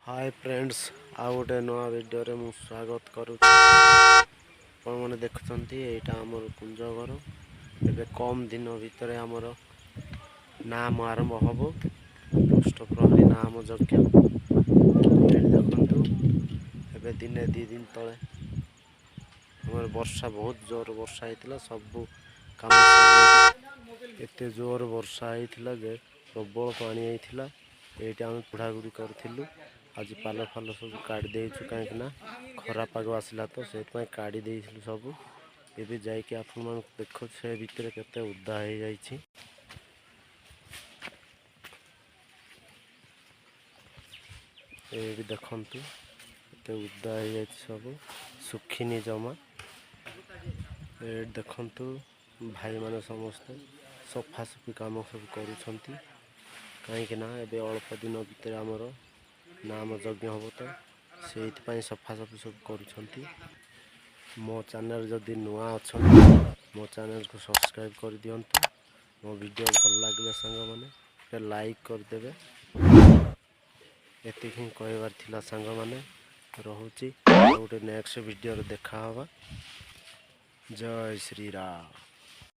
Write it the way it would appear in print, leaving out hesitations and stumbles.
Hi friends आ गोटे नुआ video रे मु स्वागत करुच्ची। आपण मैंने देखुंत यहाँ आमर कुंज घर ए कम दिन भितर आमर नाम आरंभ हम अष्टप्रहरी नाम यज्ञ देखु ए दिने दी दिन तले आम वर्षा बहुत जोर वर्षा होता सब काम एत जोर वर्षा होता जे प्रबल पानी होता ये आम पुढ़ागुड़ी करूँ। आज पाल फाल सब काढ़ी देचु कहीं खरा पाग आसला तो से काढ़ी देलु सब ये जाकि आपण मान देखो से भितर केते उदा हो जाइए। ये देखंतु केते उदा हो जाइए सब सुखीनी जमा। ये देखंतु भाई माने समस्त सफासफी काम सब करूछंती कहीं ए अल्प दिन भितर आमर नाम यज्ञ हम तो से सफासफी सब करुँच। मो चैनल जदि नुआ अच्छा मो चैनल को सब्सक्राइब कर दिंतु। मो वीडियो भल लगे सांग मैंने लाइक करदे। एति ही कहबार थिला सांग मैंने रोचे गोटे नेक्स्ट वीडियो देखा। जय श्री राम।